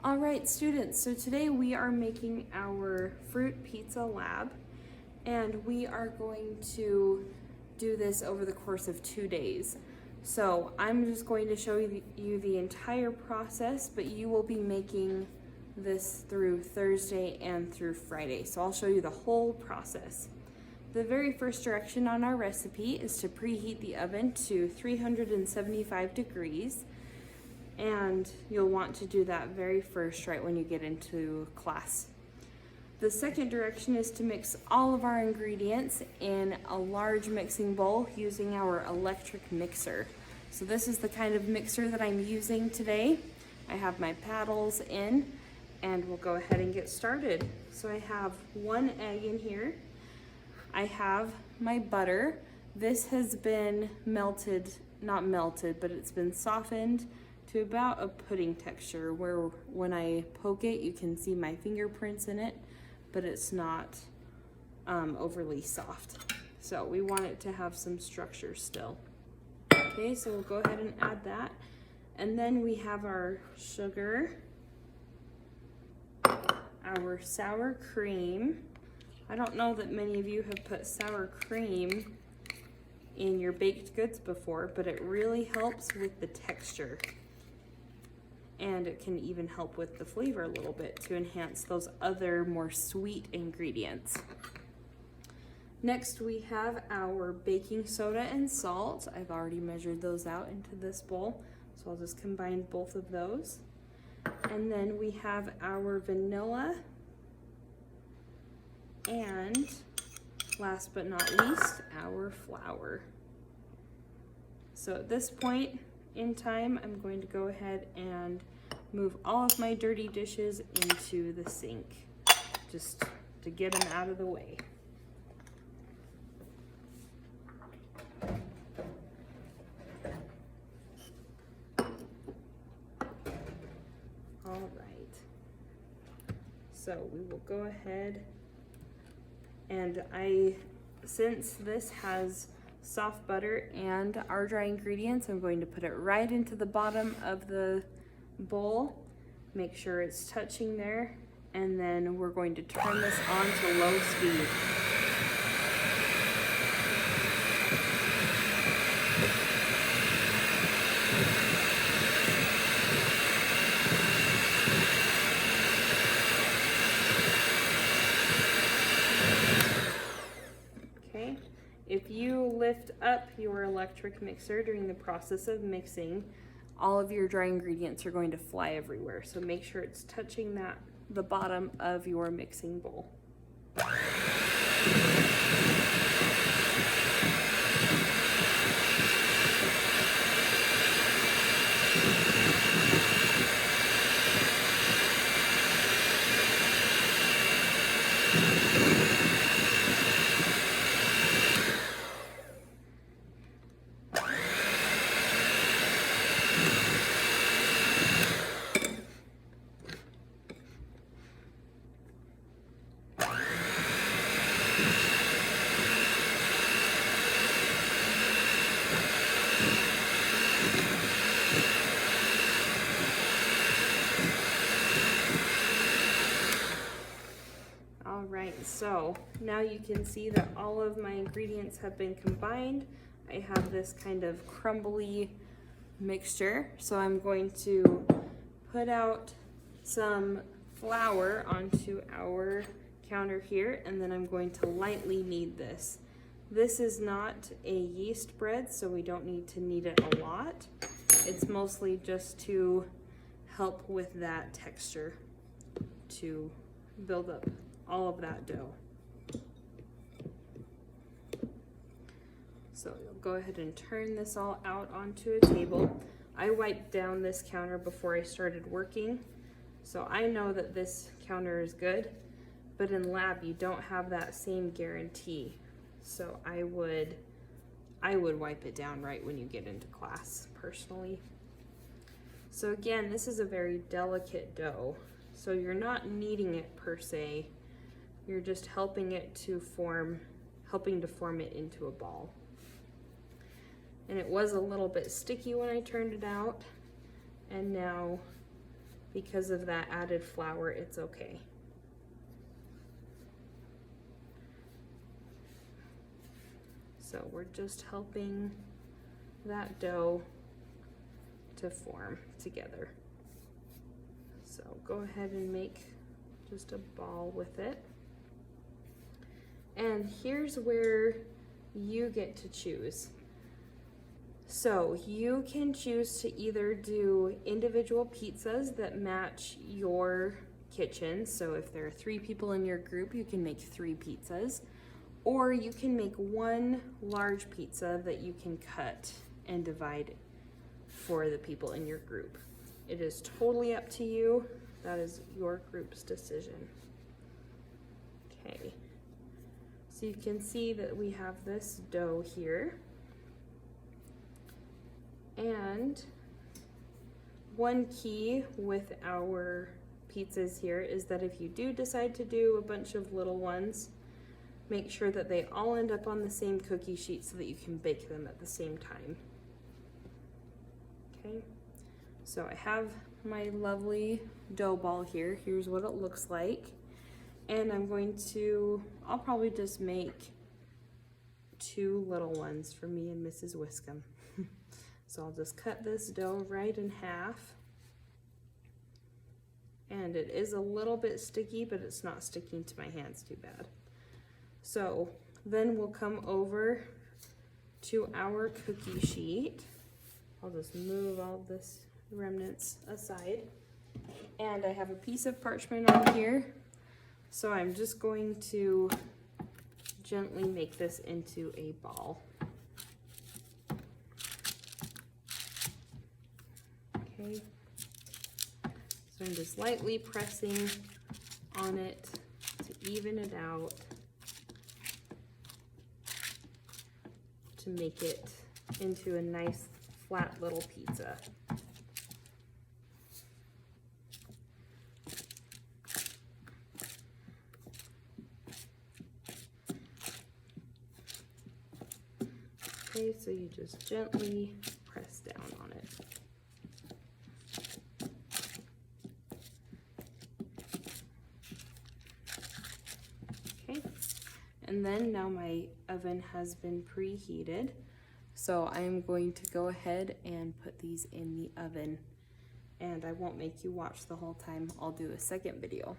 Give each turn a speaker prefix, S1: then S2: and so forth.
S1: All right, students, so today we are making our fruit pizza lab, and we are going to do this over the course of 2 days. So I'm just going to show you the entire process, but you will be making this through Thursday and through Friday. So I'll show you the whole process. The very first direction on our recipe is to preheat the oven to 375 degrees. And you'll want to do that very first right when you get into class. The second direction is to mix all of our ingredients in a large mixing bowl using our electric mixer. So this is the kind of mixer that I'm using today. I have my paddles in, and we'll go ahead and get started. So I have 1 egg in here. I have my butter. This has been melted, not melted, but it's been softened to about a pudding texture where when I poke it, you can see my fingerprints in it, but it's not overly soft. So we want it to have some structure still. Okay, so we'll go ahead and add that. And then we have our sugar, our sour cream. I don't know that many of you have put sour cream in your baked goods before, but it really helps with the texture. And it can even help with the flavor a little bit to enhance those other more sweet ingredients. Next we have our baking soda and salt. I've already measured those out into this bowl, so I'll just combine both of those. And then we have our vanilla, and last but not least, our flour. So at this point in time, I'm going to go ahead and move all of my dirty dishes into the sink, just to get them out of the way. All right, so we will go ahead, and since this has soft butter and our dry ingredients, I'm going to put it right into the bottom of the bowl. Make sure it's touching there, and then we're going to turn this on to low speed. Okay. If you lift up your electric mixer during the process of mixing, all of your dry ingredients are going to fly everywhere. So make sure it's touching the bottom of your mixing bowl. Alright, so now you can see that all of my ingredients have been combined. I have this kind of crumbly mixture, so I'm going to put out some flour onto our counter here, and then I'm going to lightly knead this. This is not a yeast bread, so we don't need to knead it a lot. It's mostly just to help with that texture, to build up all of that dough. So you'll go ahead and turn this all out onto a table. I wiped down this counter before I started working, so I know that this counter is good, but in lab you don't have that same guarantee. So I would wipe it down right when you get into class, personally. So again, this is a very delicate dough, so you're not kneading it per se. You're just helping to form it into a ball. And it was a little bit sticky when I turned it out, and now because of that added flour, it's okay. So we're just helping that dough to form together. So go ahead and make just a ball with it. And here's where you get to choose. So you can choose to either do individual pizzas that match your kitchen. So if there are 3 people in your group, you can make 3 pizzas. Or you can make one large pizza that you can cut and divide for the people in your group. It is totally up to you. That is your group's decision. Okay. So you can see that we have this dough here. And one key with our pizzas here is that if you do decide to do a bunch of little ones, make sure that they all end up on the same cookie sheet so that you can bake them at the same time. Okay, so I have my lovely dough ball here. Here's what it looks like. And I'll probably just make 2 little ones for me and Mrs. Wiscomb. So I'll just cut this dough right in half. And it is a little bit sticky, but it's not sticking to my hands too bad. So then we'll come over to our cookie sheet. I'll just move all this remnants aside. And I have a piece of parchment on here. So I'm just going to gently make this into a ball. Okay. So I'm just lightly pressing on it to even it out, to make it into a nice flat little pizza. Okay, so you just gently press down on it. Okay, and then now my oven has been preheated, so I am going to go ahead and put these in the oven, and I won't make you watch the whole time. I'll do a second video.